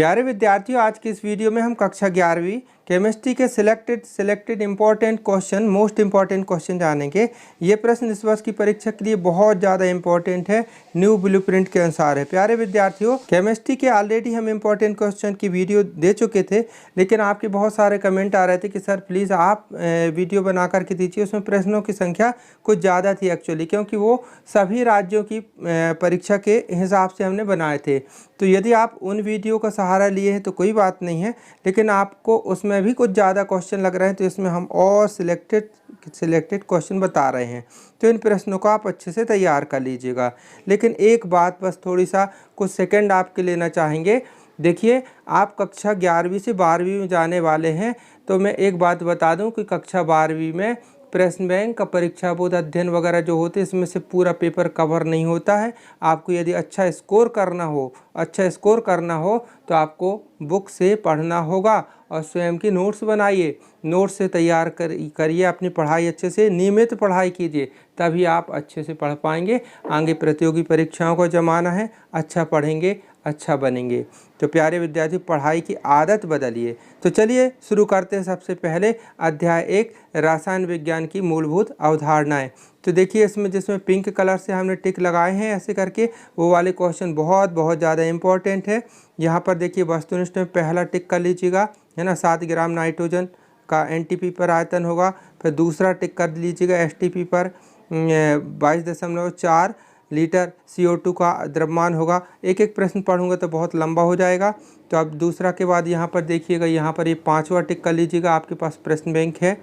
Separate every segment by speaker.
Speaker 1: प्यारे विद्यार्थियों, आज की इस वीडियो में हम कक्षा 11वीं केमिस्ट्री के selected important question, most important question जानेंगे। ये प्रश्न इस वर्ष की परीक्षा के लिए बहुत ज़्यादा इंपॉर्टेंट है, न्यू ब्लूप्रिंट के अनुसार है। प्यारे विद्यार्थियों, केमिस्ट्री के ऑलरेडी हम इंपॉर्टेंट क्वेश्चन की वीडियो दे चुके थे, लेकिन आपके बहुत सारे कमेंट आ रहे थे कि सर प्लीज़ आप वीडियो बना करके दीजिए। उसमें प्रश्नों की संख्या कुछ ज़्यादा थी एक्चुअली, क्योंकि वो सभी राज्यों की परीक्षा के हिसाब से हमने बनाए थे। तो यदि आप उन वीडियो का सहारा लिए हैं तो कोई बात नहीं है, लेकिन आपको उसमें भी कुछ ज़्यादा क्वेश्चन लग रहे हैं तो इसमें हम और सिलेक्टेड क्वेश्चन बता रहे हैं। तो इन प्रश्नों को आप अच्छे से तैयार कर लीजिएगा। लेकिन एक बात बस थोड़ी सा कुछ सेकंड आपके लेना चाहेंगे। देखिए, आप कक्षा 11वीं से 12वीं में जाने वाले हैं, तो मैं एक बात बता दूं कि कक्षा 12वीं में प्रश्न बैंक का परीक्षा बोध अध्ययन वगैरह जो होते हैं, इसमें से पूरा पेपर कवर नहीं होता है। आपको यदि अच्छा स्कोर करना हो तो आपको बुक से पढ़ना होगा और स्वयं की नोट्स बनाइए, नोट्स से तैयार करिए, अपनी पढ़ाई अच्छे से नियमित पढ़ाई कीजिए, तभी आप अच्छे से पढ़ पाएंगे। आगे प्रतियोगी परीक्षाओं का ज़माना है, अच्छा पढ़ेंगे अच्छा बनेंगे। तो प्यारे विद्यार्थी, पढ़ाई की आदत बदलिए। तो चलिए शुरू करते हैं। सबसे पहले अध्याय 1 रसायन विज्ञान की मूलभूत अवधारणाएं। तो देखिए, जिसमें पिंक कलर से हमने टिक लगाए हैं ऐसे करके, वो वाले क्वेश्चन बहुत ज़्यादा इंपॉर्टेंट है। यहाँ पर देखिए, वस्तुनिष्ठ में पहला टिक कर लीजिएगा, है ना। 7 ग्राम नाइट्रोजन का एनटीपी पर आयतन होगा। फिर दूसरा टिक कर लीजिएगा, एसटीपी पर 22.4 लीटर CO2 का द्रव्यमान होगा। एक एक प्रश्न पढ़ूंगा तो बहुत लंबा हो जाएगा। तो अब दूसरा के बाद यहाँ पर देखिएगा, यहाँ पर ये 5वां टिक कर लीजिएगा, आपके पास प्रश्न बैंक है।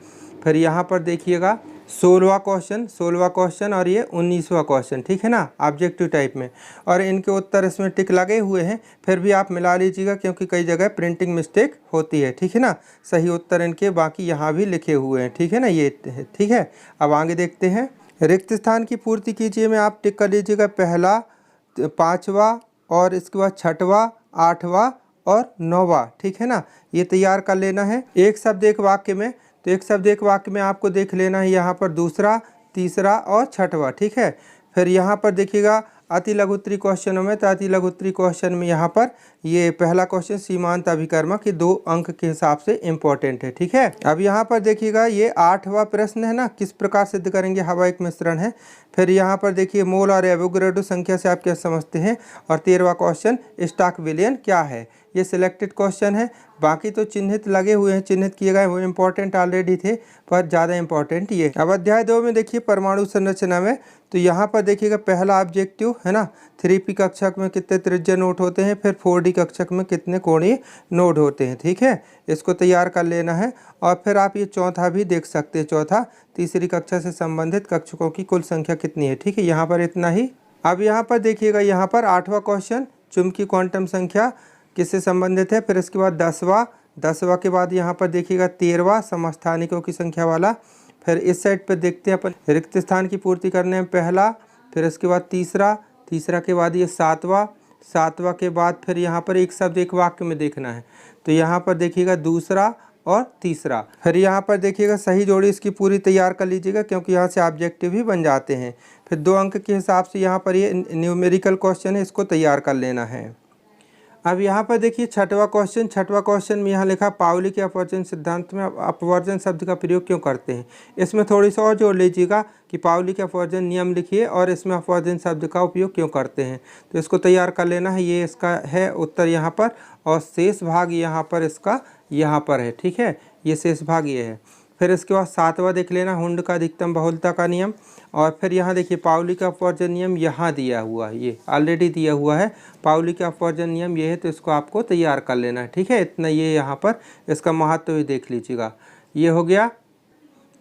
Speaker 1: फिर यहाँ पर देखिएगा 16वां क्वेश्चन और ये 19वां क्वेश्चन, ठीक है ना, ऑब्जेक्टिव टाइप में। और इनके उत्तर इसमें टिक लगे हुए हैं, फिर भी आप मिला लीजिएगा क्योंकि कई जगह प्रिंटिंग मिस्टेक होती है, ठीक है ना। सही उत्तर इनके बाकी यहाँ भी लिखे हुए हैं, ठीक है ना, ये ठीक है। अब आगे देखते हैं। रिक्त स्थान की पूर्ति कीजिए में आप टिक कर लीजिएगा, पहला, 5वां और इसके बाद 6वां, 8वां और 9वां, ठीक है ना। ये तैयार कर लेना है एक शब्द एक वाक्य में। तो एक शब्द एक वाक्य में आपको देख लेना है यहाँ पर दूसरा, तीसरा और 6वां, ठीक है। फिर यहाँ पर देखिएगा अति लघुत्तरी क्वेश्चनों में, तो अति लघुत्तरी क्वेश्चन में यहाँ पर ये पहला क्वेश्चन सीमांत अभिकर्मक, ये 2 अंक के हिसाब से इम्पोर्टेंट है, ठीक है। अब यहाँ पर देखिएगा ये 8वां प्रश्न है ना, किस प्रकार सिद्ध करेंगे हवा एक मिश्रण है। फिर यहाँ पर देखिए मोल और एवोगैड्रो संख्या से आप क्या समझते हैं। और 13वां क्वेश्चन स्टॉक विलयन क्या है। ये सिलेक्टेड क्वेश्चन है, बाकी तो चिन्हित लगे हुए हैं, चिन्हित किए गए, वो इम्पोर्टेंट ऑलरेडी थे, पर ज़्यादा इंपॉर्टेंट ये। अब अध्याय 2 में देखिए परमाणु संरचना में, तो यहाँ पर देखिएगा पहला ऑब्जेक्टिव है ना, 3P कक्षक में कितने त्रिज्या नोड होते हैं, फिर 4D कक्षक में कितने कोणीय नोड होते हैं, ठीक है। इसको तैयार कर लेना है। और फिर आप ये चौथा भी देख सकते हैं, चौथा, तीसरी कक्षा से संबंधित कक्षकों की कुल संख्या कितनी है, ठीक है। यहाँ पर इतना ही। अब यहाँ पर देखिएगा, यहाँ पर 8वां क्वेश्चन चुंबकीय क्वांटम संख्या किससे संबंधित है। फिर इसके बाद 10वां के बाद यहाँ पर देखिएगा 13वां समस्थानिकों की संख्या वाला। फिर इस साइड पर देखते हैं अपन रिक्त स्थान की पूर्ति करने में पहला, फिर इसके बाद तीसरा के बाद ये 7वां के बाद फिर यहाँ पर एक शब्द एक वाक्य में देखना है। तो यहाँ पर देखिएगा दूसरा और तीसरा। फिर यहाँ पर देखिएगा सही जोड़ी इसकी पूरी तैयार कर लीजिएगा, क्योंकि यहाँ से ऑब्जेक्टिव ही बन जाते हैं। फिर 2 अंक के हिसाब से यहाँ पर ये न्यूमेरिकल क्वेश्चन है, इसको तैयार कर लेना है। अब यहाँ पर देखिए 6वां क्वेश्चन में यहाँ लिखा पाउली के अपवर्जन सिद्धांत में अपवर्जन शब्द का प्रयोग क्यों करते हैं। इसमें थोड़ी सा और जोड़ लीजिएगा कि पाउली के अपवर्जन नियम लिखिए और इसमें अपवर्जन शब्द का उपयोग क्यों करते हैं। तो इसको तैयार कर लेना है। ये इसका है उत्तर यहाँ पर, और शेष भाग यहाँ पर इसका यहाँ पर है, ठीक है। ये शेष भाग ये है। फिर इसके बाद 7वां देख लेना, हुंड का अधिकतम बहुलता का नियम। और फिर यहाँ देखिए पाउली का अपवर्जन नियम यहाँ दिया हुआ है, ये ऑलरेडी दिया हुआ है। पाउली का अपवर्जन नियम ये है, तो इसको आपको तैयार कर लेना है, ठीक है। इतना ये यहाँ पर इसका महत्व भी देख लीजिएगा, ये हो गया।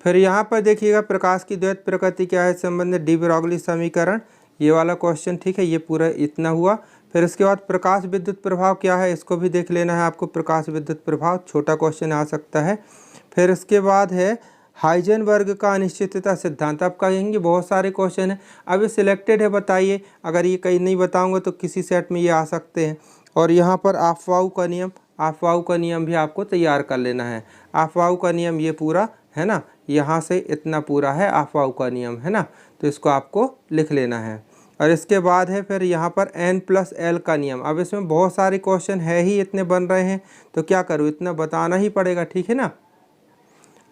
Speaker 1: फिर यहाँ पर देखिएगा प्रकाश की द्वैत प्रकृति क्या है संबंधित डी ब्रॉगली समीकरण, ये वाला क्वेश्चन, ठीक है। ये पूरा इतना हुआ। फिर इसके बाद प्रकाश विद्युत प्रभाव क्या है, इसको भी देख लेना है आपको। प्रकाश विद्युत प्रभाव छोटा क्वेश्चन आ सकता है। फिर इसके बाद है हाइजेनबर्ग का अनिश्चितता सिद्धांत। आप कहेंगे बहुत सारे क्वेश्चन हैं, अब ये सिलेक्टेड है, बताइए। अगर ये कहीं नहीं बताऊंगा तो किसी सेट में ये आ सकते हैं। और यहाँ पर अफवाह का नियम भी आपको तैयार कर लेना है। अफवाह का नियम ये पूरा है ना, यहाँ से इतना पूरा है अफवाह का नियम, है ना। तो इसको आपको लिख लेना है। और इसके बाद है फिर यहाँ पर N+L का नियम। अब इसमें बहुत सारे क्वेश्चन है ही, इतने बन रहे हैं तो क्या करूँ, इतना बताना ही पड़ेगा, ठीक है ना।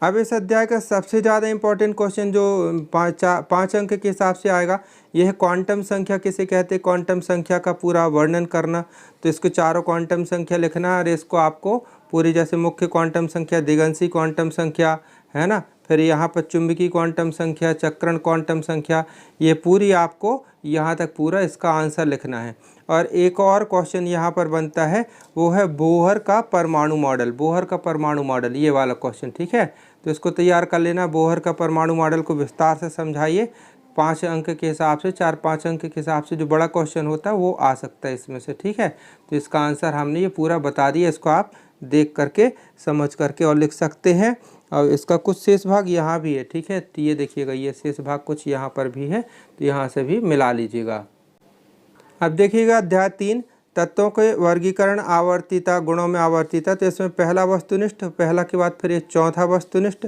Speaker 1: अब इस अध्याय का सबसे ज़्यादा इम्पोर्टेंट क्वेश्चन जो 5 अंक के हिसाब से आएगा, यह है क्वांटम संख्या किसे कहते हैं, क्वांटम संख्या का पूरा वर्णन करना। तो इसको चारों क्वांटम संख्या लिखना है और इसको आपको पूरी, जैसे मुख्य क्वांटम संख्या, दिगंशी क्वांटम संख्या है ना, फिर यहाँ पर चुंबकीय क्वांटम संख्या, चक्रण क्वांटम संख्या, ये पूरी आपको यहाँ तक पूरा इसका आंसर लिखना है। और एक और क्वेश्चन यहाँ पर बनता है, वो है बोहर का परमाणु मॉडल। बोहर का परमाणु मॉडल, ये वाला क्वेश्चन, ठीक है। तो इसको तैयार कर लेना। बोहर का परमाणु मॉडल को विस्तार से समझाइए। 5 अंक के हिसाब से, 4-5 अंक के हिसाब से जो बड़ा क्वेश्चन होता है वो आ सकता है इसमें से, ठीक है। तो इसका आंसर हमने ये पूरा बता दिया, इसको आप देख करके समझ करके और लिख सकते हैं। और इसका कुछ शेष भाग यहाँ भी है, ठीक है। तो ये देखिएगा, ये शेष भाग कुछ यहाँ पर भी है, तो यहाँ से भी मिला लीजिएगा। अब देखिएगा अध्याय 3, तत्वों के वर्गीकरण, आवर्तीता, गुणों में आवर्तीता। तो इसमें पहला वस्तुनिष्ठ, पहला के बाद फिर ये चौथा वस्तुनिष्ठ,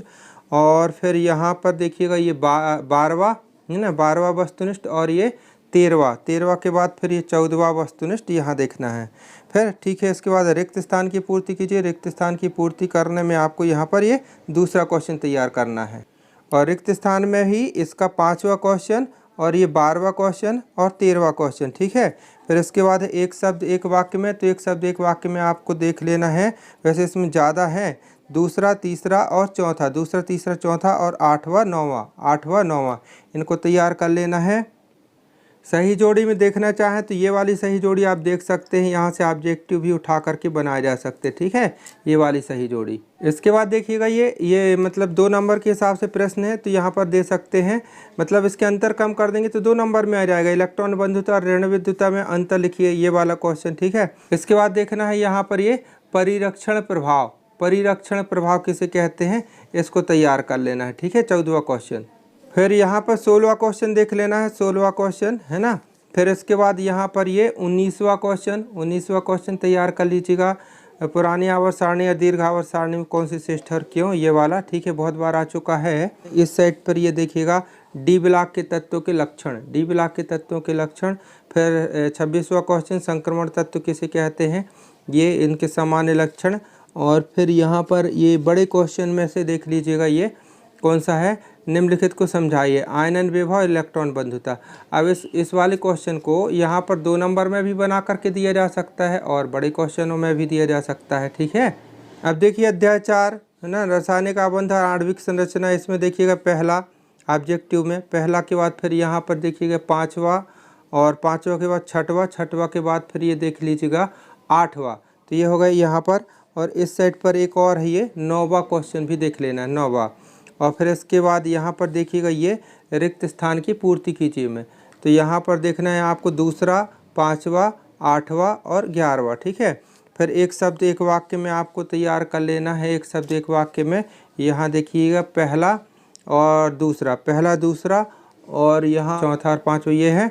Speaker 1: और फिर यहाँ पर देखिएगा ये 12वां है ना, 12वां वस्तुनिष्ठ, और ये 13वां के बाद फिर ये 14वां वस्तुनिष्ठ यहाँ देखना है। फिर ठीक है, इसके बाद रिक्त स्थान की पूर्ति कीजिए। रिक्त स्थान की पूर्ति करने में आपको यहाँ पर ये दूसरा क्वेश्चन तैयार करना है, और रिक्त स्थान में ही इसका 5वां क्वेश्चन, और ये 12वां क्वेश्चन और 13वां क्वेश्चन, ठीक है। फिर इसके बाद एक शब्द एक वाक्य में, तो एक शब्द एक वाक्य में आपको देख लेना है। वैसे इसमें ज़्यादा है, दूसरा, तीसरा और चौथा, दूसरा, तीसरा, चौथा और 8वां, 9वां, इनको तैयार कर लेना है। सही जोड़ी में देखना चाहें तो ये वाली सही जोड़ी आप देख सकते हैं, यहाँ से ऑब्जेक्टिव भी उठा करके बनाया जा सकते हैं, ठीक है, ये वाली सही जोड़ी। इसके बाद देखिएगा ये मतलब 2 नंबर के हिसाब से प्रश्न है, तो यहाँ पर दे सकते हैं, मतलब इसके अंतर कम कर देंगे तो 2 नंबर में आ जाएगा। इलेक्ट्रॉन बंधुता और ऋण विद्युता में अंतर लिखिए, ये वाला क्वेश्चन, ठीक है। इसके बाद देखना है यहाँ पर ये परिरक्षण प्रभाव, परिरक्षण प्रभाव किसे कहते हैं, इसको तैयार कर लेना है, ठीक है, 14वां क्वेश्चन। फिर यहाँ पर 16वां क्वेश्चन देख लेना है, 16वां क्वेश्चन है ना। फिर इसके बाद यहाँ पर ये 19वां क्वेश्चन तैयार कर लीजिएगा। पुरानी आवर्त सारणी या दीर्घ आवर्त सारणी में कौन सी श्रेष्ठ और क्यों, ये वाला, ठीक है, बहुत बार आ चुका है। इस साइड पर ये देखिएगा डी ब्लॉक के तत्वों के लक्षण, डी ब्लॉक के तत्वों के लक्षण। फिर 26वां क्वेश्चन संक्रमण तत्व किसे कहते हैं, ये इनके सामान्य लक्षण। और फिर यहाँ पर ये बड़े क्वेश्चन में से देख लीजिएगा, ये कौन सा है, निम्नलिखित को समझाइए, आयनन विभव, इलेक्ट्रॉन बंधुता। अब इस वाले क्वेश्चन को यहाँ पर 2 नंबर में भी बना करके दिया जा सकता है और बड़े क्वेश्चनों में भी दिया जा सकता है, ठीक है। अब देखिए अध्याय 4 है ना, रासायनिक आबंध और आणविक संरचना। इसमें देखिएगा पहला ऑब्जेक्टिव में, पहला के बाद फिर यहाँ पर देखिएगा 5वां, और 5वां के बाद 6वां, 6वां के बाद फिर ये देख लीजिएगा 8वां। तो ये हो गया यहाँ पर, और इस साइड पर एक और है, ये 9वां क्वेश्चन भी देख लेना है, 9वां। और फिर इसके बाद यहाँ पर देखिएगा ये रिक्त स्थान की पूर्ति कीजिए में, तो यहाँ पर देखना है आपको दूसरा, 5वां, 8वां और 11वां, ठीक है। फिर एक शब्द एक वाक्य में आपको तैयार कर लेना है, एक शब्द एक वाक्य में। यहाँ देखिएगा पहला और दूसरा, पहला दूसरा, और यहाँ चौथा और 5वां ये है।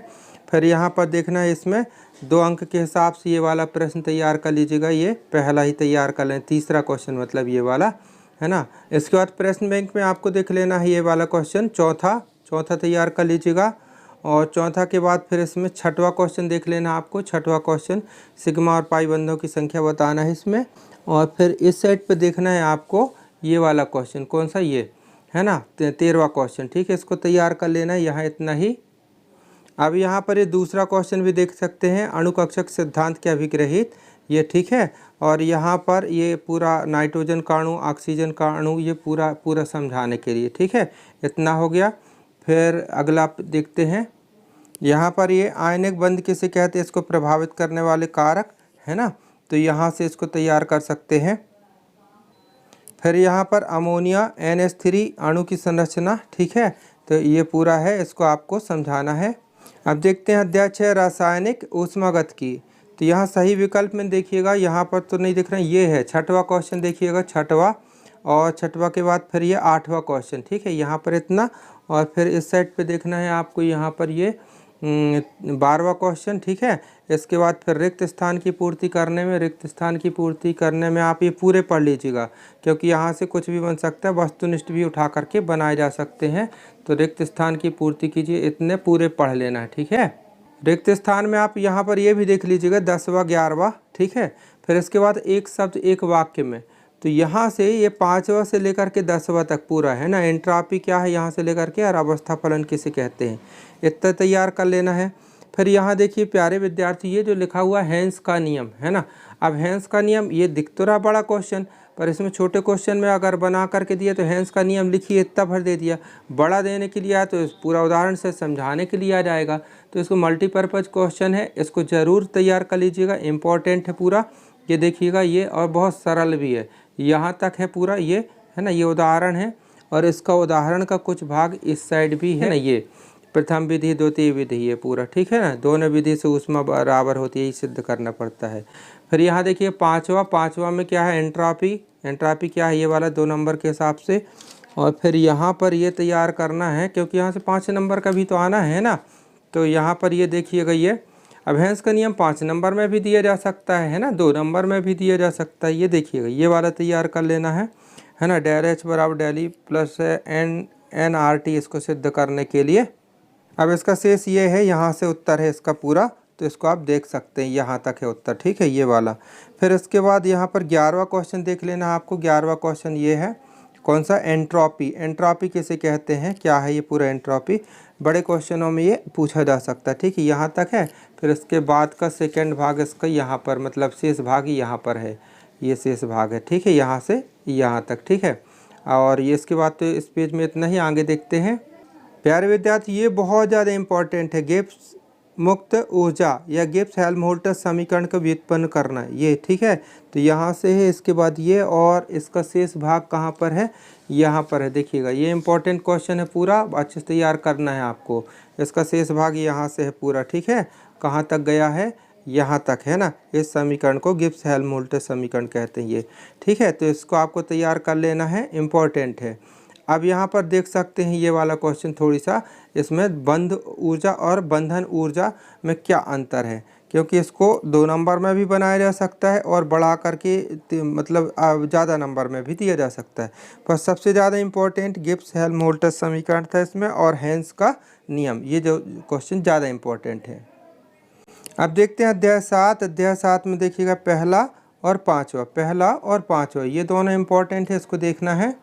Speaker 1: फिर यहाँ पर देखना है, इसमें 2 अंक के हिसाब से ये वाला प्रश्न तैयार कर लीजिएगा, ये पहला ही तैयार कर लें, तीसरा क्वेश्चन मतलब ये वाला है ना। इसके बाद प्रश्न बैंक में आपको देख लेना है ये वाला क्वेश्चन, चौथा तैयार कर लीजिएगा। और चौथा के बाद फिर इसमें 6वां क्वेश्चन देख लेना आपको, 6वां क्वेश्चन सिग्मा और पाई बंधों की संख्या बताना है इसमें। और फिर इस साइड पे देखना है आपको ये वाला क्वेश्चन, कौन सा, ये है ना, 13वां क्वेश्चन, ठीक है, इसको तैयार कर लेना है, यहाँ इतना ही। अब यहाँ पर ये दूसरा क्वेश्चन भी देख सकते हैं, अणुकक्षक सिद्धांत के अभिग्रहित, ये ठीक है। और यहाँ पर ये पूरा नाइट्रोजन का अणु, ऑक्सीजन का अणु, ये पूरा समझाने के लिए, ठीक है, इतना हो गया। फिर अगला देखते हैं, यहाँ पर ये आयनिक बंध किसे कहते हैं, इसको प्रभावित करने वाले कारक है ना, तो यहाँ से इसको तैयार कर सकते हैं। फिर यहाँ पर अमोनिया NH3 अणु की संरचना, ठीक है, तो ये पूरा है, इसको आपको समझाना है। अब देखते हैं अध्याय 6 रासायनिक ऊष्मागत की। तो यहाँ सही विकल्प में देखिएगा, यहाँ पर तो नहीं दिख रहा है, ये है 6वां क्वेश्चन, देखिएगा 6वां, और 6वां के बाद फिर ये 8वां क्वेश्चन, ठीक है, यहाँ पर इतना। और फिर इस साइड पे देखना है आपको, यहाँ पर ये 12वां क्वेश्चन, ठीक है। इसके बाद फिर रिक्त स्थान की पूर्ति करने में आप ये पूरे पढ़ लीजिएगा, क्योंकि यहाँ से कुछ भी बन सकता है, वस्तुनिष्ठ भी उठा करके बनाए जा सकते हैं। तो रिक्त स्थान की पूर्ति कीजिए, इतने पूरे पढ़ लेना है, ठीक है। रिक्त स्थान में आप यहाँ पर ये भी देख लीजिएगा 10वां 11वां, ठीक है। फिर इसके बाद एक शब्द एक वाक्य में, तो यहाँ से ये 5वां से लेकर के 10वां तक पूरा है ना। एंट्रॉपी क्या है यहाँ से लेकर के, और अवस्था फलन किसे कहते हैं, इतना तैयार कर लेना है। फिर यहाँ देखिए प्यारे विद्यार्थी, ये जो लिखा हुआ हेंस का नियम है ना। अब हेंस का नियम ये दिख तो रहा बड़ा क्वेश्चन, पर इसमें छोटे क्वेश्चन में अगर बना करके दिया तो हेंस का नियम लिखिए, इतना भर दे दिया। बड़ा देने के लिए आया तो इस पूरा उदाहरण से समझाने के लिए आ जाएगा। तो इसको मल्टीपर्पज़ क्वेश्चन है, इसको ज़रूर तैयार कर लीजिएगा, इम्पोर्टेंट है पूरा। ये देखिएगा ये, और बहुत सरल भी है, यहाँ तक है पूरा ये, है ना। ये उदाहरण है, और इसका उदाहरण का कुछ भाग इस साइड भी है ना। ये प्रथम विधि द्वितीय विधि ये पूरा, ठीक है ना। दोनों विधि से ऊष्मा बराबर होती है, ये सिद्ध करना पड़ता है। फिर यहाँ देखिए पाँचवा में क्या है, एंट्रॉपी। एंट्रॉपी क्या है, ये वाला 2 नंबर के हिसाब से। और फिर यहाँ पर ये तैयार करना है, क्योंकि यहाँ से 5 नंबर का भी तो आना है ना। तो यहाँ पर ये देखिएगा, ये अब हेंस का नियम 5 नंबर में भी दिया जा सकता है ना, 2 नंबर में भी दिया जा सकता है। ये देखिएगा ये वाला तैयार कर लेना है ना। डेल एच बराबर del E plus n R T, इसको सिद्ध करने के लिए। अब इसका शेष ये है, यहाँ से उत्तर है इसका पूरा, तो इसको आप देख सकते हैं, यहाँ तक है उत्तर, ठीक है, ये वाला। फिर इसके बाद यहाँ पर 11वां क्वेश्चन देख लेना आपको। 11वां क्वेश्चन ये है, कौन सा, एंट्रॉपी। एंट्रॉपी किसे कहते हैं, क्या है ये पूरा एंट्रॉपी, बड़े क्वेश्चनों में ये पूछा जा सकता है, ठीक है, यहाँ तक है। फिर इसके बाद का सेकेंड भाग इसका यहाँ पर, मतलब शेष भाग ही यहाँ पर है, ये शेष भाग है, ठीक है, यहाँ से यहाँ तक, ठीक है। और ये इसके बाद तो इस पेज में इतना ही, आगे देखते हैं। प्यारे विद्यार्थी, ये बहुत ज़्यादा इम्पोर्टेंट है, गिब्स मुक्त ऊर्जा या गिब्स हेल्महोल्ट्ज़ समीकरण का व्युत्पन्न करना, ये ठीक है। तो यहाँ से है, इसके बाद ये, और इसका शेष भाग कहाँ पर है, यहाँ पर है, देखिएगा ये इंपॉर्टेंट क्वेश्चन है पूरा, अच्छे से तैयार करना है आपको। इसका शेष भाग यहाँ से है पूरा, ठीक है, कहाँ तक गया है, यहाँ तक है ना। इस समीकरण को गिब्स हेल्महोल्ट्ज़ समीकरण कहते हैं ये, ठीक है। तो इसको आपको तैयार कर लेना है, इम्पोर्टेंट है। अब यहाँ पर देख सकते हैं ये वाला क्वेश्चन, थोड़ी सा इसमें बंध ऊर्जा और बंधन ऊर्जा में क्या अंतर है, क्योंकि इसको 2 नंबर में भी बनाया जा सकता है और बढ़ा करके मतलब ज़्यादा नंबर में भी दिया जा सकता है। पर सबसे ज़्यादा इम्पोर्टेंट गिब्स हेल्महोल्ट्ज़ समीकरण था इसमें, और हेंस का नियम, ये जो क्वेश्चन ज़्यादा इम्पोर्टेंट है। अब देखते हैं अध्याय 7। अध्याय 7 में देखिएगा पहला और पाँचवा, ये दोनों इम्पोर्टेंट है, इसको देखना है।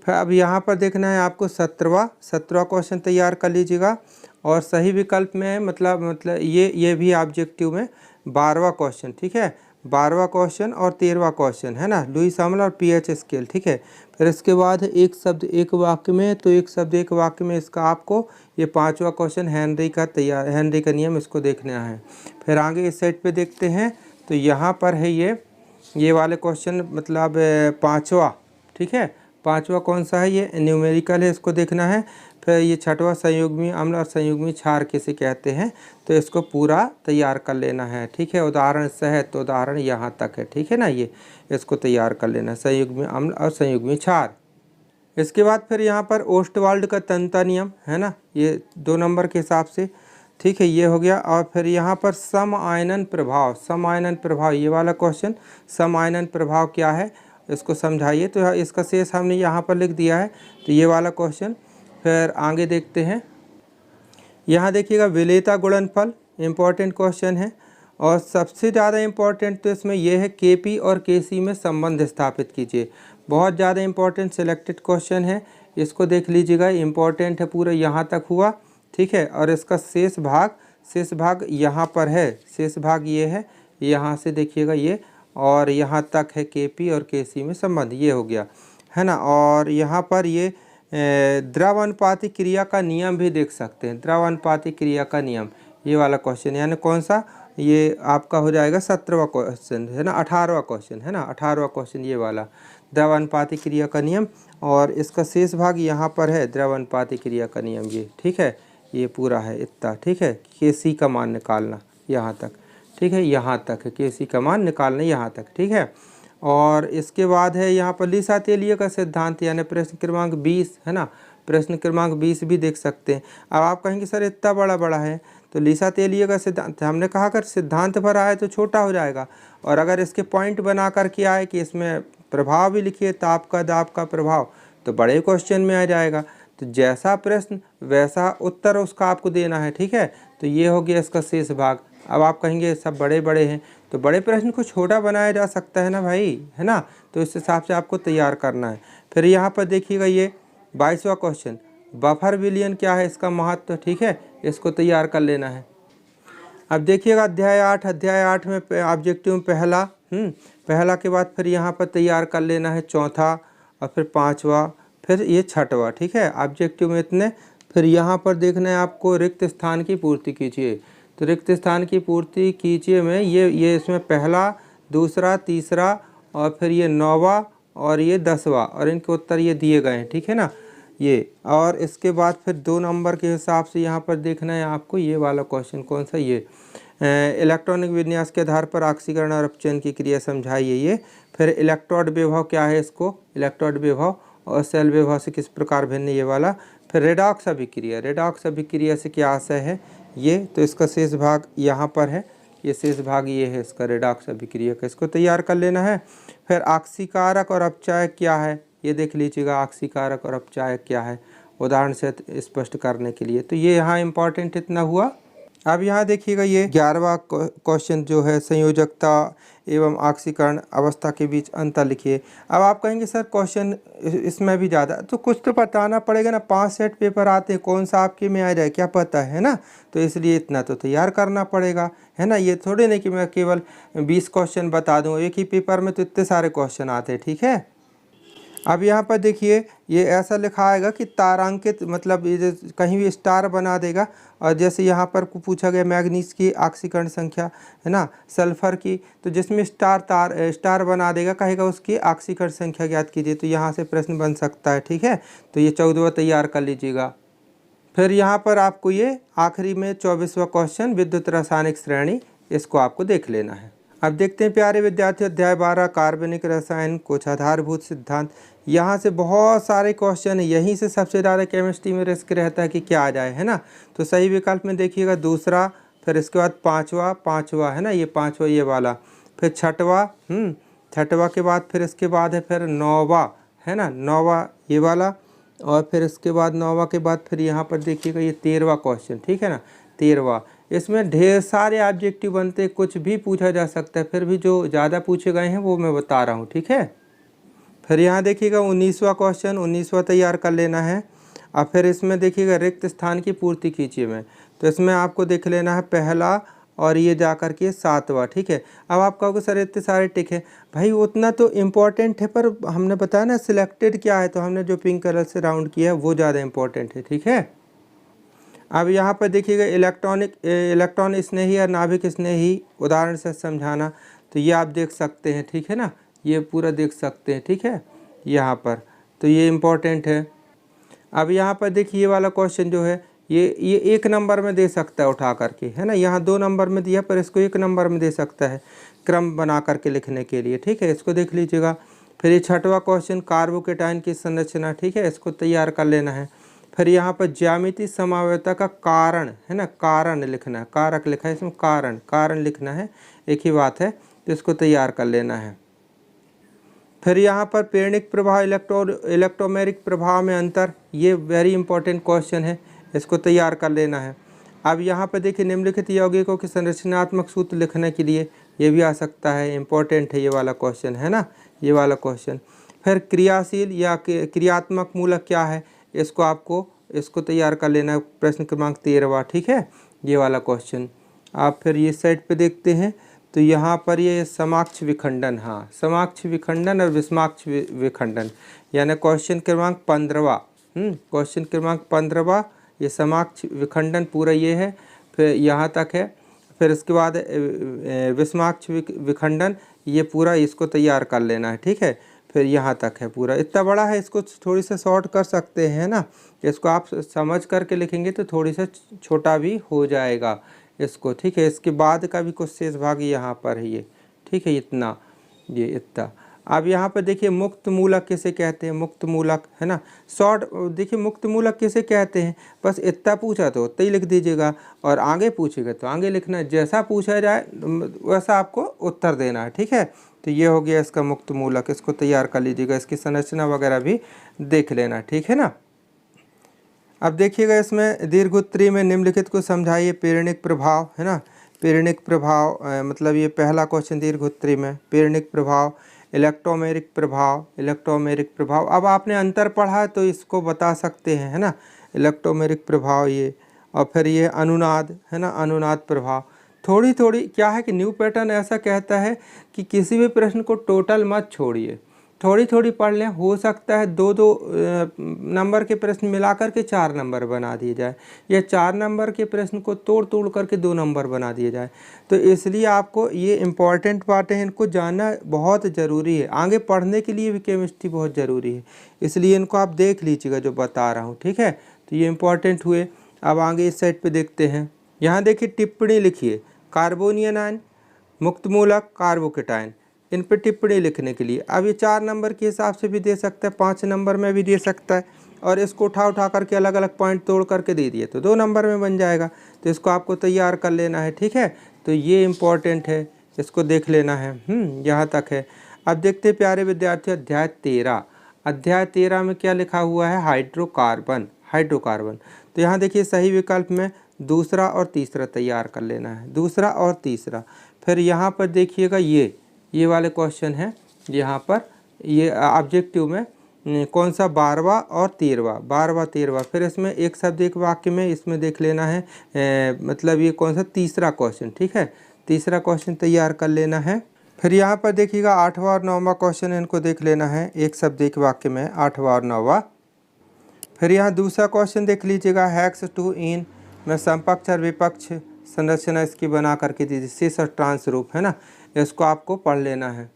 Speaker 1: फिर अब यहाँ पर देखना है आपको 17वां क्वेश्चन तैयार कर लीजिएगा, और सही विकल्प में मतलब ये भी ऑब्जेक्टिव में 12वां क्वेश्चन, ठीक है, 12वां क्वेश्चन और 13वां क्वेश्चन है ना, लुईस आमल और पीएच स्केल, ठीक है। फिर इसके बाद एक शब्द एक वाक्य में, तो एक शब्द एक वाक्य में इसका आपको ये 5वां क्वेश्चन हेनरी का नियम, इसको देखना है। फिर आगे इस साइड पे देखते हैं, तो यहाँ पर है ये वाले क्वेश्चन, मतलब 5वां, ठीक है, 5वां कौन सा है, ये न्यूमेरिकल है, इसको देखना है। फिर ये 6वां संयुग्मी अम्ल और संयुग्मी क्षार किसे कहते हैं, तो इसको पूरा तैयार कर लेना है, ठीक है। उदाहरण सहित, तो उदाहरण यहाँ तक है, ठीक है ना, ये इसको तैयार कर लेना, संयुग्मी अम्ल और संयुग्मी क्षार। इसके बाद फिर यहाँ पर ओस्टवाल्ड का तन्यता नियम है ना, ये 2 नंबर के हिसाब से, ठीक है, ये हो गया। और फिर यहाँ पर सम आयनन प्रभाव, ये वाला क्वेश्चन, सम आयनन प्रभाव क्या है, इसको समझाइए। तो इसका शेष हमने यहाँ पर लिख दिया है, तो ये वाला क्वेश्चन। फिर आगे देखते हैं, यहाँ देखिएगा विलेयता गुणनफल, इम्पॉर्टेंट क्वेश्चन है, और सबसे ज़्यादा इम्पॉर्टेंट तो इसमें यह है केपी और केसी में संबंध स्थापित कीजिए, बहुत ज़्यादा इम्पॉर्टेंट सिलेक्टेड क्वेश्चन है, इसको देख लीजिएगा, इम्पॉर्टेंट है पूरा, यहाँ तक हुआ, ठीक है। और इसका शेष भाग यहाँ पर है, शेष भाग ये है, यहाँ से देखिएगा ये, और यहाँ तक है केपी और केसी में संबंध, ये हो गया है ना। और यहाँ पर ये द्रव्यानुपाती क्रिया का नियम भी देख सकते हैं, द्रव्यानुपाती क्रिया का नियम, ये वाला क्वेश्चन, यानी कौन सा, ये आपका हो जाएगा 17वां क्वेश्चन है ना, 18वां क्वेश्चन है ना, 18वां क्वेश्चन ये वाला, द्रव्यानुपाती क्रिया का नियम। और इसका शेष भाग यहाँ पर है, द्रव्यानुपाती क्रिया का नियम, ये ठीक है, ये पूरा है इतना, ठीक है। केसी का मान निकालना यहाँ तक, ठीक है, यहाँ तक है, केसी का मान निकालना यहाँ तक, ठीक है। और इसके बाद है यहाँ पर लीसा-तेलिय का सिद्धांत, यानी प्रश्न क्रमांक 20 है ना, प्रश्न क्रमांक 20 भी देख सकते हैं। अब आप कहेंगे सर इतना बड़ा है, तो लीसा-तेलिय का सिद्धांत, हमने कहा अगर सिद्धांत भर आए तो छोटा हो जाएगा, और अगर इसके पॉइंट बना कर के आए कि इसमें प्रभाव भी लिखिए, ताप का दाब का प्रभाव, तो बड़े क्वेश्चन में आ जाएगा। तो जैसा प्रश्न वैसा उत्तर उसका आपको देना है, ठीक है। तो ये हो गया इसका शेष भाग। अब आप कहेंगे सब बड़े बड़े हैं, तो बड़े प्रश्न को छोटा बनाया जा सकता है ना भाई, है ना। तो इस हिसाब से आपको तैयार करना है। फिर यहाँ पर देखिएगा ये 22वां क्वेश्चन, बफर विलयन क्या है, इसका महत्व, ठीक है, इसको तैयार कर लेना है। अब देखिएगा अध्याय 8 में ऑब्जेक्टिव में पहला के बाद फिर यहाँ पर तैयार कर लेना है चौथा, और फिर पांचवा, फिर ये छठवा, ठीक है। ऑब्जेक्टिव में इतने। फिर यहाँ पर देखना है आपको रिक्त स्थान की पूर्ति कीजिए। तो रिक्त स्थान की पूर्ति कीजिए में ये इसमें पहला, दूसरा, तीसरा, और फिर ये 9वां और ये 10वां, और इनके उत्तर ये दिए गए हैं, ठीक है ना ये। और इसके बाद फिर 2 नंबर के हिसाब से यहाँ पर देखना है आपको ये वाला क्वेश्चन, कौन सा, ये इलेक्ट्रॉनिक विन्यास के आधार पर ऑक्सीकरण और अपचयन की क्रिया समझाइए ये। फिर इलेक्ट्रोड विभव क्या है, इसको इलेक्ट्रोड विभव और सेल विभव से किस प्रकार भिन्न, ये वाला। फिर रेडॉक्स अभिक्रिया से क्या आशय है ये, तो इसका शेष भाग यहाँ पर है, ये शेष भाग ये है इसका रेडॉक्स अभिक्रिया का, इसको तैयार कर लेना है। फिर ऑक्सीकारक और अपचायक क्या है, ये देख लीजिएगा, ऑक्सीकारक और अपचायक क्या है, उदाहरण से स्पष्ट करने के लिए। तो ये यहाँ इम्पोर्टेंट इतना हुआ। अब यहाँ देखिएगा ये 11वां क्वेश्चन जो है, संयोजकता एवं ऑक्सीकरण अवस्था के बीच अंतर लिखिए। अब आप कहेंगे सर क्वेश्चन इसमें भी ज़्यादा, तो कुछ तो बताना पड़ेगा ना, 5 सेट पेपर आते हैं, कौन सा आपके में आ जाए क्या पता है ना। तो इसलिए इतना तो तैयार करना पड़ेगा, है ना। ये थोड़े नहीं कि मैं केवल 20 क्वेश्चन बता दूँ, एक ही पेपर में तो इतने सारे क्वेश्चन आते हैं, ठीक है। अब यहाँ पर देखिए ये ऐसा लिखा आएगा कि तारांकित, मतलब ये कहीं भी स्टार बना देगा, और जैसे यहाँ पर पूछा गया मैग्नीज की ऑक्सीकरण संख्या, है ना, सल्फर की, तो जिसमें स्टार बना देगा, कहेगा उसकी ऑक्सीकरण संख्या ज्ञात कीजिए। तो यहाँ से प्रश्न बन सकता है, ठीक है। तो ये 14वां तैयार कर लीजिएगा। फिर यहाँ पर आपको ये आखिरी में 24वां क्वेश्चन, विद्युत रासायनिक श्रेणी, इसको आपको देख लेना है। अब देखते हैं प्यारे विद्यार्थियों, अध्याय 12 कार्बनिक रसायन, कुछ आधारभूत सिद्धांत। यहाँ से बहुत सारे क्वेश्चन है, यहीं से सबसे ज़्यादा केमिस्ट्री में रिस्क रहता है कि क्या आ जाए, है ना। तो सही विकल्प में देखिएगा दूसरा, फिर इसके बाद पाँचवा है ना, ये पाँचवा ये वाला, फिर छठवा के बाद फिर इसके बाद है फिर 9वां, है ना, 9वां ये वाला, और फिर इसके बाद 9वां के बाद फिर यहाँ पर देखिएगा ये 13वां क्वेश्चन, ठीक है ना, 13वां। इसमें ढेर सारे ऑब्जेक्टिव बनते, कुछ भी पूछा जा सकता है, फिर भी जो ज़्यादा पूछे गए हैं वो मैं बता रहा हूँ, ठीक है। फिर यहाँ देखिएगा 19वां क्वेश्चन, 19वां तैयार कर लेना है। अब फिर इसमें देखिएगा रिक्त स्थान की पूर्ति कीजिए में, तो इसमें आपको देख लेना है पहला, और ये जा कर के 7वां, ठीक है। अब आप कहोगे सर इतने सारे टिक है, भाई उतना तो इम्पोर्टेंट है, पर हमने बताया ना सिलेक्टेड क्या है, तो हमने जो पिंक कलर से राउंड किया है वो ज़्यादा इम्पोर्टेंट है, ठीक है। अब यहाँ पर देखिएगा इलेक्ट्रॉन स्नेही और नाभिक स्नेही उदाहरण से समझाना, तो ये आप देख सकते हैं, ठीक है ना, ये पूरा देख सकते हैं, ठीक है, यहाँ पर। तो ये इम्पोर्टेंट है। अब यहाँ पर देखिए ये वाला क्वेश्चन जो है, ये 1 नंबर में दे सकता है उठा करके, है ना। यहाँ 2 नंबर में दिया, पर इसको 1 नंबर में दे सकता है क्रम बना करके लिखने के लिए, ठीक है, इसको देख लीजिएगा। फिर ये 6वां क्वेश्चन, कार्बोकेटाइन की संरचना, ठीक है, इसको तैयार कर लेना है। फिर यहाँ पर ज्यामिति समावयवता का कारण, है ना, कारण लिखना है, कारक लिखा है इसमें, कारण लिखना है, एक ही बात है, तो इसको तैयार कर लेना है। फिर यहाँ पर प्रेरणिक प्रभाव इलेक्ट्रोमेरिक प्रभाव में अंतर, ये वेरी इंपॉर्टेंट क्वेश्चन है, इसको तैयार कर लेना है। अब यहाँ पर देखिए निम्नलिखित यौगिकों के संरचनात्मक सूत्र लिखने के लिए ये भी आ सकता है, इंपॉर्टेंट है ये वाला क्वेश्चन, है ना, ये वाला क्वेश्चन। फिर क्रियाशील या क्रियात्मक मूलक क्या है, इसको तैयार कर लेना है, प्रश्न क्रमांक 13वां, ठीक है, ये वाला क्वेश्चन। आप फिर ये साइड पे देखते हैं, तो यहाँ पर ये समाक्ष विखंडन, हाँ, समाक्ष विखंडन और विषमाक्ष विखंडन, यानी क्वेश्चन क्रमांक 15वां, क्वेश्चन क्रमांक 15वां, ये समाक्ष विखंडन पूरा ये है, फिर यहाँ तक है। फिर इसके बाद विषमाक्ष विखंडन, ये पूरा इसको तैयार कर लेना है, ठीक है। फिर यहाँ तक है पूरा, इतना बड़ा है, इसको थोड़ी सा शॉर्ट कर सकते हैं ना, इसको आप समझ करके लिखेंगे तो थोड़ी सा छोटा भी हो जाएगा इसको, ठीक है। इसके बाद का भी कुछ शेष भाग यहाँ पर है ये, ठीक है, इतना, ये इतना। अब यहाँ पर देखिए मुक्त मूलक किसे कहते हैं, मुक्त मूलक, है ना, शॉर्ट देखिए मुक्त मूलक किसे कहते हैं, बस इतना पूछा तो उतना ही लिख दीजिएगा, और आगे पूछेगा तो आगे लिखना है, जैसा पूछा जाए वैसा आपको उत्तर देना है, ठीक है। तो ये हो गया इसका मुक्त मूलक, इसको तैयार कर लीजिएगा, इसकी संरचना वगैरह भी देख लेना, ठीक है ना। अब देखिएगा इसमें दीर्घोत्तरी में निम्नलिखित को समझाइए। प्रेरणिक प्रभाव है ना, प्रेरणिक प्रभाव मतलब ये पहला क्वेश्चन दीर्घोत्तरी में। प्रेरणिक प्रभाव, इलेक्ट्रोमेरिक प्रभाव, इलेक्ट्रोमेरिक प्रभाव। अब आपने अंतर पढ़ा तो इसको बता सकते हैं, है ना, इलेक्ट्रोमेरिक प्रभाव ये। और फिर ये अनुनाद है ना, अनुनाद प्रभाव। थोड़ी थोड़ी क्या है कि न्यू पैटर्न ऐसा कहता है कि किसी भी प्रश्न को टोटल मत छोड़िए, थोड़ी थोड़ी पढ़ लें। हो सकता है दो दो नंबर के प्रश्न मिलाकर के 4 नंबर बना दिए जाए, या 4 नंबर के प्रश्न को तोड़ तोड़ करके 2 नंबर बना दिए जाए। तो इसलिए आपको ये इम्पॉर्टेंट बातें हैं, इनको जानना बहुत ज़रूरी है। आगे पढ़ने के लिए भी केमिस्ट्री बहुत ज़रूरी है, इसलिए इनको आप देख लीजिएगा जो बता रहा हूँ, ठीक है। तो ये इम्पॉर्टेंट हुए। अब आगे इस साइड पर देखते हैं। यहाँ देखिए टिप्पणी लिखिए। कार्बोनियन आयन, मुक्तमूलक, कार्बोकेटायन, इन पर टिप्पणी लिखने के लिए। अब ये 4 नंबर के हिसाब से भी दे सकता है, 5 नंबर में भी दे सकता है, और इसको उठा करके अलग अलग पॉइंट तोड़ करके दे दिए तो 2 नंबर में बन जाएगा। तो इसको आपको तैयार कर लेना है, ठीक है। तो ये इम्पोर्टेंट है, इसको देख लेना है। यहाँ तक है। अब देखते प्यारे विद्यार्थी अध्याय 13। अध्याय 13 में क्या लिखा हुआ है? Hydrocarbon, hydrocarbon. तो यहाँ देखिए सही विकल्प में दूसरा और तीसरा तैयार कर लेना है, दूसरा और तीसरा। फिर यहाँ पर देखिएगा ये वाले क्वेश्चन है। यहाँ पर ये ऑब्जेक्टिव में कौन सा 12वां और 13वां, 12वां 13वां। फिर इसमें एक शब्द एक वाक्य में इसमें देख लेना है, मतलब ये कौन सा तीसरा क्वेश्चन, ठीक है। तीसरा क्वेश्चन तैयार कर लेना है। फिर यहाँ पर देखिएगा 8वां और 9वां क्वेश्चन, इनको देख लेना है एक शब्द एक वाक्य में, 8वां और 9वां। फिर यहाँ दूसरा क्वेश्चन देख लीजिएगा। हेक्स 2 इन में समपक्ष और विपक्ष संरचना इसकी बना करके दी, शीर्ष और ट्रांस रूप, है ना। इसको आपको पढ़ लेना है।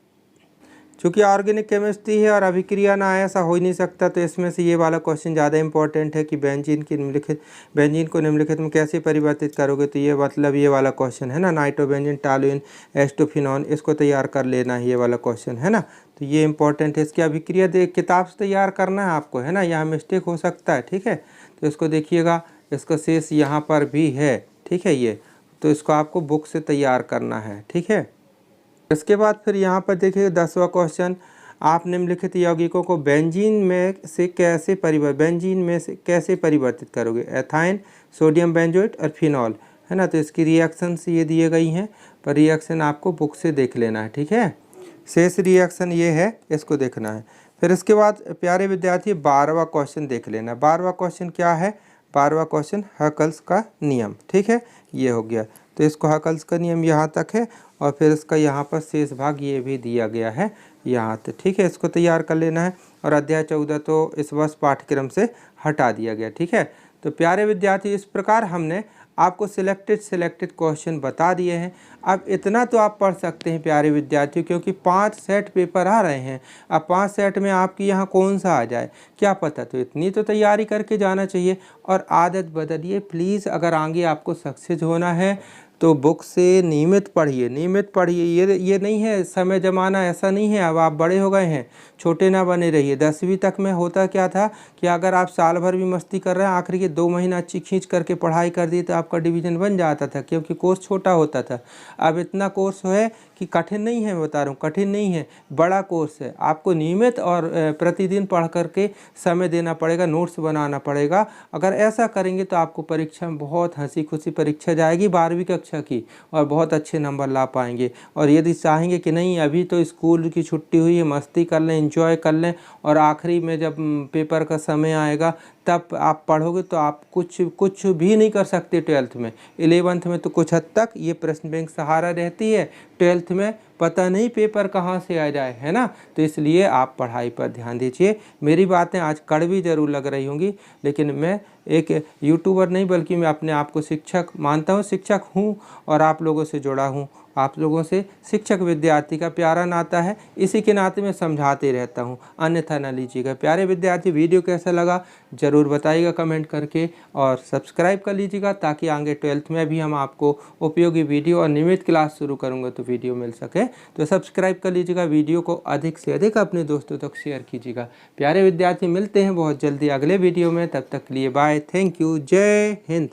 Speaker 1: चूँकि ऑर्गेनिक केमिस्ट्री है और अभिक्रिया ना आए ऐसा हो ही नहीं सकता, तो इसमें से ये वाला क्वेश्चन ज़्यादा इंपॉर्टेंट है कि बेंजीन को निम्नलिखित में कैसे परिवर्तित करोगे। तो ये मतलब ये वाला क्वेश्चन है ना, नाइट्रोबेंजीन, टॉलुइन, एस्टोफिनॉन, इसको तैयार कर लेना है, ये वाला क्वेश्चन है ना। तो ये इंपॉर्टेंट है। इसकी अभिक्रिया किताब से तैयार करना है आपको, है ना, यहाँ मिस्टेक हो सकता है, ठीक है। तो इसको देखिएगा, इसका शेष यहाँ पर भी है, ठीक है। ये तो इसको आपको बुक से तैयार करना है, ठीक है। इसके बाद फिर यहाँ पर देखिए 10वां क्वेश्चन। आप निम्नलिखित यौगिकों को बेंजीन में से कैसे परिवर्तित करोगे? एथाइन, सोडियम बेंजोएट और फिनॉल, है ना। तो इसकी रिएक्शन ये दिए गई हैं, पर रिएक्शन आपको बुक से देख लेना है, ठीक है। शेष रिएक्शन ये है, इसको देखना है। फिर इसके बाद प्यारे विद्यार्थी 12वां क्वेश्चन देख लेना। 12वां क्वेश्चन क्या है? 12वां क्वेश्चन हकल्स का नियम, ठीक है। ये हो गया। तो इसको हकल्स का नियम यहाँ तक है, और फिर इसका यहाँ पर शेष भाग ये भी दिया गया है यहाँ तक, ठीक है। इसको तैयार कर लेना है। और अध्याय 14 तो इस वर्ष पाठ्यक्रम से हटा दिया गया, ठीक है। तो प्यारे विद्यार्थी इस प्रकार हमने आपको सिलेक्टेड क्वेश्चन बता दिए हैं। अब इतना तो आप पढ़ सकते हैं प्यारे विद्यार्थियों, क्योंकि 5 सेट पेपर आ रहे हैं। अब 5 सेट में आपकी यहाँ कौन सा आ जाए क्या पता, तो इतनी तो तैयारी करके जाना चाहिए। और आदत बदलिए प्लीज़, अगर आगे आपको सक्सेस होना है तो बुक से नियमित पढ़िए, नियमित पढ़िए। ये नहीं है समय जमाना, ऐसा नहीं है। अब आप बड़े हो गए हैं, छोटे ना बने रहिए। 10वीं तक में होता क्या था कि अगर आप साल भर भी मस्ती कर रहे हैं, आखिरी के 2 महीना अच्छी खींच करके पढ़ाई कर दी तो आपका डिवीज़न बन जाता था, क्योंकि कोर्स छोटा होता था। अब इतना कोर्स है कि कठिन नहीं है, बता रहा हूँ, कठिन नहीं है, बड़ा कोर्स है। आपको नियमित और प्रतिदिन पढ़ करके समय देना पड़ेगा, नोट्स बनाना पड़ेगा। अगर ऐसा करेंगे तो आपको परीक्षा में बहुत हंसी खुशी परीक्षा जाएगी 12वीं कक्षा की, और बहुत अच्छे नंबर ला पाएंगे। और यदि चाहेंगे कि नहीं अभी तो स्कूल की छुट्टी हुई है, मस्ती कर लें, एंजॉय कर लें, और आखिरी में जब पेपर का समय आएगा तब आप पढ़ोगे तो आप कुछ भी नहीं कर सकते 12th में। 11th में तो कुछ हद तक ये प्रश्न बैंक सहारा रहती है, 12th में पता नहीं पेपर कहाँ से आ जाए, है ना। तो इसलिए आप पढ़ाई पर ध्यान दीजिए। मेरी बातें आज कड़वी ज़रूर लग रही होंगी, लेकिन मैं एक यूट्यूबर नहीं बल्कि मैं अपने आप को शिक्षक मानता हूँ, शिक्षक हूँ, और आप लोगों से जुड़ा हूँ। आप लोगों से शिक्षक विद्यार्थी का प्यारा नाता है, इसी के नाते मैं समझाते रहता हूँ, अन्यथा न लीजिएगा। प्यारे विद्यार्थी वीडियो कैसा लगा ज़रूर बताइएगा कमेंट करके, और सब्सक्राइब कर लीजिएगा ताकि आगे 12th में भी हम आपको उपयोगी वीडियो और नियमित क्लास शुरू करूँगा तो वीडियो मिल सके। तो सब्सक्राइब कर लीजिएगा, वीडियो को अधिक से अधिक अपने दोस्तों तक शेयर कीजिएगा। प्यारे विद्यार्थी मिलते हैं बहुत जल्दी अगले वीडियो में, तब तक के लिए बाय, थैंक यू, जय हिंद।